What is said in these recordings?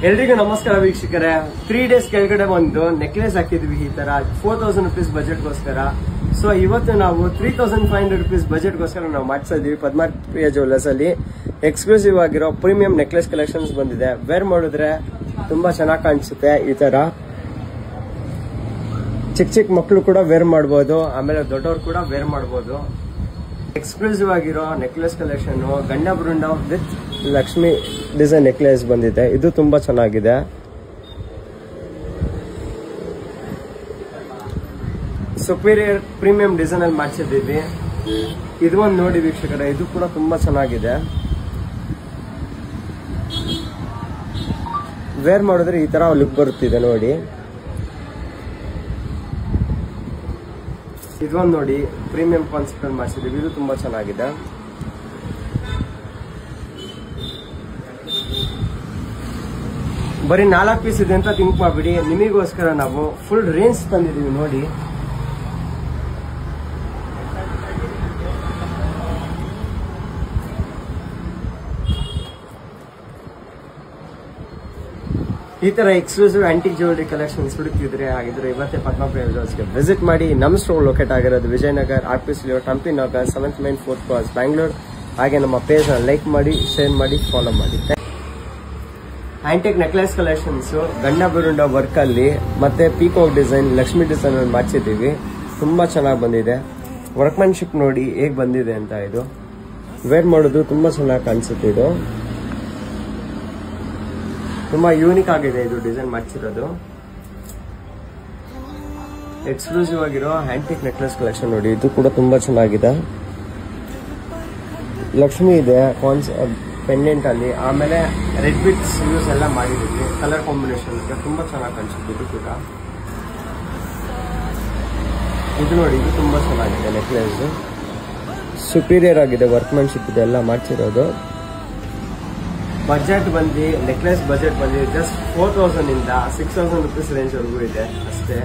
ಎಲ್ರಿಗೂ ನಮಸ್ಕಾರ ವೀಕ್ಷಕರೇ. 3 ಡೇಸ್ ಕೆಳಗಡೆ ಒಂದು ನೆಕ್ಲೆಸ್ ಹಾಕಿದ್ವಿ ಈ ತರ 4000 rupees ಬಜೆಟ್ಗೋಸ್ಕರ. ಸೊ ಇವತ್ತು ನಾವು 3500 rupees ಬಜೆಟ್ಗೋಸ್ಕರ ನಾವು ಮಾಡ್ತಾ ಇದೀವಿ. ಪದ್ಮಾಪ್ರಿಯ ಜ್ಯುವೆಲ್ಲರ್ಸ್ ಅಲ್ಲಿ ಎಕ್ಸ್ಕ್ಲೂಸಿವ್ ಆಗಿರೋ ಪ್ರೀಮಿಯಂ ನೆಕ್ಲೆಸ್ ಕಲೆಕ್ಷನ್ಸ್ ಬಂದಿದೆ. ವೇರ್ ಮಾಡಿದ್ರೆ ತುಂಬಾ ಚೆನ್ನಾಗಿ ಕಾಣಿಸುತ್ತೆ. ಈ ತರ ಚಿಕ್ಕ ಮಕ್ಕಳು ಕೂಡ ವೇರ್ ಮಾಡಬಹುದು, ಆಮೇಲೆ ದೊಡ್ಡವರು ಕೂಡ ವೇರ್ ಮಾಡಬಹುದು. ಎಕ್ಸ್ಕ್ಲೂಸಿವ್ ಆಗಿರೋ ನೆಕ್ಲೆಸ್ ಕಲೆಕ್ಷನ್ ಗಂಡ Brinda with Lakshmi design necklace ಬಂದಿದೆ. ಇದು ತುಂಬಾ ಚೆನ್ನಾಗಿದೆ. ಸುಪೀರಿಯರ್ ಪ್ರೀಮಿಯಂ ಡಿಸೈನ್ ಅಲ್ಲಿ ಮಾಡಿಸಿದ್ದೀವಿ. ಇದು ಒಂದು ನೋಡಿ ವೀಕ್ಷಕರೇ, ಇದು ಕೂಡ ತುಂಬಾ ಚೆನ್ನಾಗಿದೆ. ವೇರ್ ಮಾಡಿದ್ರೆ ಈ ತರ ಲುಕ್ ಬರುತ್ತಿದೆ ನೋಡಿ. ಇದೊಂದು ನೋಡಿ ಪ್ರೀಮಿಯಂ ಕಾನ್ಸೆಪ್ಟ್ ಅಲ್ಲಿ ಮಾಡಿಸಿದೀವಿ. ಇದು ತುಂಬಾ ಚೆನ್ನಾಗಿದೆ. ಬರೀ 4 ಪೀಸ್ ಇದೆ ಅಂತ ಥಿಂಕ್ ಮಾಡ್ಬಿಡಿ. ನಿಮಗೋಸ್ಕರ ನಾವು ಫುಲ್ ರೇಂಜ್ ತಂದಿದೀವಿ ನೋಡಿ. ಈ ತರ ಎಕ್ಸ್ಕ್ಲೂಸಿವ್ ಆಂಟಿಕ್ ಜ್ಯುವೆಲರಿ ಕಲೆಕ್ಷನ್ಸ್ ಹುಡುಕಿದ್ರೆ ಹಾಗಿದ್ರೆ ಇವತ್ತೇ ಪದ್ಮಾಪ್ರಿಯ ಜ್ಯುವೆಲ್ಲರ್ಸ್ಗೆ ವಿಸಿಟ್ ಮಾಡಿ. ನಮ್ಮ ಸ್ಟೋರ್ ಲೊಕೇಟ್ ಆಗಿರೋದು Vijayanagar, RPC layout, Hampi Nagar, 7th Main 4th Cross, Bangalore. ಹಾಗೆ ನಮ್ಮ ಪೇಜ್ ಲೈಕ್ ಮಾಡಿ, ಶೇರ್ ಮಾಡಿ, ಫಾಲೋ ಮಾಡಿ. Antique necklace collections Gandaberunda work ಅಲ್ಲಿ ಮತ್ತೆ ಪೀಕಾಕ್ ಡಿಸೈನ್, ಲಕ್ಷ್ಮಿ ಡಿಸೈನ್ ಅಲ್ಲಿ ಮಾಡಿಸಿದೀವಿ. ತುಂಬಾ ಚೆನ್ನಾಗಿ ಬಂದಿದೆ. ವರ್ಕ್ಮನ್ಶಿಪ್ ನೋಡಿ ಹೇಗ್ ಬಂದಿದೆ ಅಂತ. ಇದು ವೇರ್ ಮಾಡೋದು ತುಂಬಾ ಚೆನ್ನಾಗಿ ಕಾಣಿಸುತ್ತೆ. ಇದು ತುಂಬಾ ಯೂನಿಕ್ ಆಗಿದೆ. ಇದು ಡಿಸೈನ್ ಮಾಡಿಸಿರೋದು ಎಕ್ಸ್ಕ್ಲೂಸಿವ್ ಆಗಿರೋ ಆಂಟಿಕ್ ನೆಕ್ಲೆಸ್ ಕಲೆಕ್ಷನ್ ನೋಡಿ. ಇದು ಕೂಡ ತುಂಬಾ ಚೆನ್ನಾಗಿದೆ. ಲಕ್ಷ್ಮಿ ಇದೆ ಪೆಂಡೆಂಟ್ ಅಲ್ಲಿ, ಆಮೇಲೆ ರೆಡ್ ಬಿಟ್ಸ್ ಯೂಸ್ ಎಲ್ಲ ಮಾಡಿದೀವಿ. ಕಲರ್ ಕಾಂಬಿನೇಷನ್ ತುಂಬಾ ಚೆನ್ನಾಗಿ ಕಾಣಿಸುತ್ತೆ. ಇದು ಕೂಡ ಇದು ನೋಡಿ, ಇದು ತುಂಬಾ ಚೆನ್ನಾಗಿದೆ. ನೆಕ್ಲೆಸ್ ಸುಪೀರಿಯರ್ ಆಗಿದೆ. ವರ್ಕ್ಮನ್ಶಿಪ್ ಇದೆಲ್ಲ ಮಾಡ್ಸಿರೋದು. ಬಜೆಟ್ ಬಂದು ನೆಕ್ಲೆಸ್ ಬಜೆಟ್ ಬಂದು ಜಸ್ಟ್ 4000 ಇಂದ 6000 rupees ರೇಂಜ್ ವರೆಗೂ ಇದೆ ಅಷ್ಟೇ.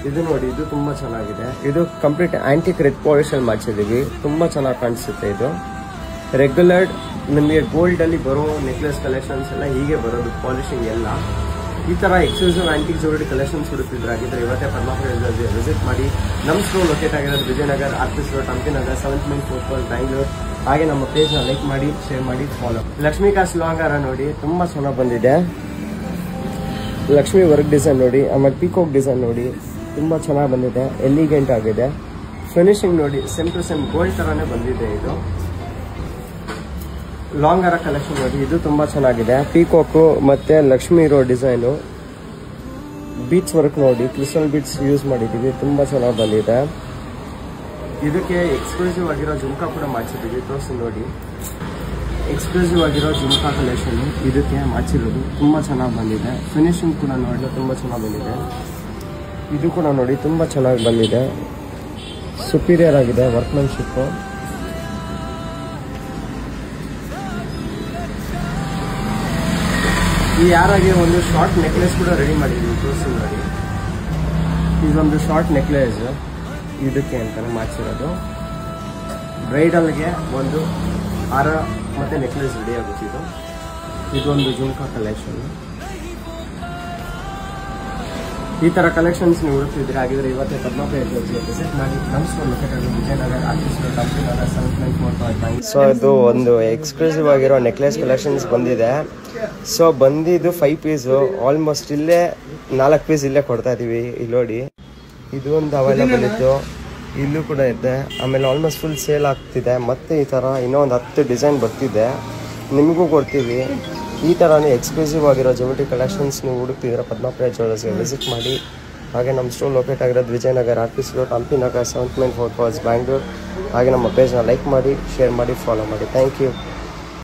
ಇದು ನೋಡಿ, ಇದು ತುಂಬಾ ಚೆನ್ನಾಗಿದೆ. ಇದು ಕಂಪ್ಲೀಟ್ ಆಂಟಿಕ್ ರೆಡ್ ಪಾಲಿಶ್ ಅಲ್ಲಿ ಮಾಡಿಸಿದೀವಿ. ತುಂಬಾ ಚೆನ್ನಾಗಿ ಕಾಣಿಸುತ್ತೆ. ಇದು ರೆಗ್ಯುಲರ್ ನಿಮಗೆ ಗೋಲ್ಡ್ ಅಲ್ಲಿ ಬರೋ ನೆಕ್ಲೆಸ್ ಕಲೆಕ್ಷನ್ಸ್ ಎಲ್ಲ ಹೀಗೆ ಬರೋದು, ಪಾಲಿಶಿಂಗ್ ಎಲ್ಲ. ಈ ತರ ಎಕ್ಸ್ಕ್ಲೂಸಿವ್ ಆಂಟಿಕ್ ಜ್ಯುವೆಲರಿ ಕಲೆಕ್ಷನ್ಸ್ ಹುಡುಕಿದ್ರಾಗಿದ್ರೆ ಇವತ್ತೇ ಪದ್ಮಾಪ್ರಿಯ ಜ್ಯುವೆಲ್ಲರ್ಸ್ಗೆ ವಿಸಿಟ್ ಮಾಡಿ. ನಮ್ಮ ಸ್ಟೋರ್ ಲೊಕೇಟ್ ಆಗಿರೋದು Vijayanagar, RPC layout, Hampi Nagar, 7th Main 4th Cross, Bangalore. ಹಾಗೆ ನಮ್ಮ ಪೇಜ್ ಲೈಕ್ ಮಾಡಿ, ಶೇರ್ ಮಾಡಿ, ಫಾಲೋ. ಲಕ್ಷ್ಮಿ ಕಾಸ್ ಲಾಂಗಾರ ನೋಡಿ, ತುಂಬಾ ಚೆನ್ನಾಗಿ ಬಂದಿದೆ. ಲಕ್ಷ್ಮಿ ವರ್ಕ್ ಡಿಸೈನ್ ನೋಡಿ, ಆಮೇಲೆ ಪೀಕಾಕ್ ಡಿಸೈನ್ ನೋಡಿ, ತುಂಬಾ ಚೆನ್ನಾಗಿ ಬಂದಿದೆ. ಎಲಿಗೆಂಟ್ ಆಗಿದೆ. ಫಿನಿಶಿಂಗ್ ನೋಡಿ, ಸೇಮ್ ಟು ಸೇಮ್ ಗೋಲ್ಡ್ ತರಾನೇ ಬಂದಿದೆ. ಇದು ಲಾಂಗ್ ಹಾರ ಕಲೆಕ್ಷನ್ ನೋಡಿ, ಇದು ತುಂಬಾ ಚೆನ್ನಾಗಿದೆ. ಪೀಕಾಕು ಮತ್ತೆ ಲಕ್ಷ್ಮಿ ಇರೋ ಡಿಸೈನು, ಬೀಟ್ಸ್ ವರ್ಕ್ ನೋಡಿ, ಕ್ರಿಸ್ಟಲ್ ಬೀಟ್ಸ್ ಯೂಸ್ ಮಾಡಿದೀವಿ. ತುಂಬಾ ಚೆನ್ನಾಗಿ ಬಂದಿದೆ. ಇದಕ್ಕೆ ಎಕ್ಸ್ಕ್ಲೂಸಿವ್ ಆಗಿರೋ ಜುಮ್ಕಾ ಕೂಡ ಮಾಡಿಸಿದೀವಿ. ತೋರಿಸಿ ನೋಡಿ, ಎಕ್ಸ್ಕ್ಲೂಸಿವ್ ಆಗಿರೋ ಜುಮ್ಕಾ ಕಲೆಕ್ಷನ್ ಇದಕ್ಕೆ ಮಾಡಿಸಿರೋದು. ತುಂಬಾ ಚೆನ್ನಾಗಿ ಬಂದಿದೆ. ಫಿನಿಶಿಂಗ್ ಕೂಡ ನೋಡಿ ತುಂಬಾ ಚೆನ್ನಾಗಿ ಬಂದಿದೆ. ಇದು ಕೂಡ ನೋಡಿ ತುಂಬಾ ಚೆನ್ನಾಗಿ ಬಂದಿದೆ. ಸುಪೀರಿಯರ್ ಆಗಿದೆ ವರ್ಕ್ಮನ್ಶಿಪ್. ಈ ಯಾರಾಗೆ ಒಂದು ಶಾರ್ಟ್ ನೆಕ್ಲೆಸ್ ಕೂಡ ರೆಡಿ ಮಾಡಿದ್ವಿ. ತೋರಿಸಿ ನೋಡಿ, ಇದೊಂದು ಶಾರ್ಟ್ ನೆಕ್ಲೆಸ್ ಇದಕ್ಕೆ ಅಂತಾನೆ ಮಾಡಿಸಿರೋದು. ಬ್ರೈಡಲ್ಗೆ ಒಂದು ಹಾರ ಮತ್ತೆ ನೆಕ್ಲೆಸ್ ರೆಡಿ ಆಗುತ್ತೆ. ಇದೊಂದು ಜುಮ್ಕಾ ಕಲೆಕ್ಷನ್. ಈ ತರ ಕಲೆಕ್ಷನ್ಸ್ ನೀವು ಹುಡುಕ್ತಿದ್ರೆ ಹಾಗಿದ್ರೆ ಇವತ್ತೇ ಪದ್ಮಾಪ್ರಿಯ ಜ್ಯುವೆಲ್ಲರ್ಸ್ಗೆ ವಿಸಿಟ್ ಮಾಡಿ. ನಮ್ಮ ಸ್ಟೋರ್ ಲೊಕೇಟ್ ಆಗಿರೋದು Vijayanagar, RPC layout, Hampi Nagar, 7th Main 4th Cross. So ಇದು ಒಂದು ಎಕ್ಸ್ಕ್ಲೂಸಿವ್ ಆಗಿರೋ ನೆಕ್ಲೆಸ್ ಕಲೆಕ್ಷನ್ಸ್ ಬಂದಿದೆ. ಸೊ ಬಂದಿದ್ದು 5 ಪೀಸು. ಆಲ್ಮೋಸ್ಟ್ ಇಲ್ಲೇ 4 ಪೀಸ್ ಇಲ್ಲೇ ಕೊಡ್ತಾ ಇದೀವಿ. ಇಲ್ಲಿ ನೋಡಿ, ಇದು ಒಂದು ಅವೈಲೇಬಲ್ ಇತ್ತು, ಇಲ್ಲೂ ಕೂಡ ಇದೆ. ಆಮೇಲೆ ಆಲ್ಮೋಸ್ಟ್ ಫುಲ್ ಸೇಲ್ ಆಗ್ತಿದೆ. ಮತ್ತೆ ಈ ತರ ಇನ್ನೊಂದು 10 ಡಿಸೈನ್ ಬರ್ತಿದೆ, ನಿಮಗೂ ಕೊಡ್ತೀವಿ. ಈ ಥರನೇ ಎಕ್ಸ್ಕ್ಲೂಸಿವ್ ಆಗಿರೋ ಜ್ಯುವೆಲರಿ ಕಲೆಕ್ಷನ್ಸ್ ನೀವು ಹುಡುಕ್ತಿದ್ರೆ ಪದ್ಮಾಪ್ರಿಯ ಜ್ಯುವೆಲ್ಲರ್ಸ್ಗೆ ವಿಸಿಟ್ ಮಾಡಿ. ಹಾಗೆ ನಮ್ಮ ಸ್ಟೋರ್ ಲೊಕೇಟ್ ಆಗಿರೋದು Vijayanagar, RPC layout, Hampi Nagar, 7th Main 4th Cross, Bangalore. ಹಾಗೆ ನಮ್ಮ ಪೇಜ್ನ ಲೈಕ್ ಮಾಡಿ, ಶೇರ್ ಮಾಡಿ, ಫಾಲೋ ಮಾಡಿ. Thank you.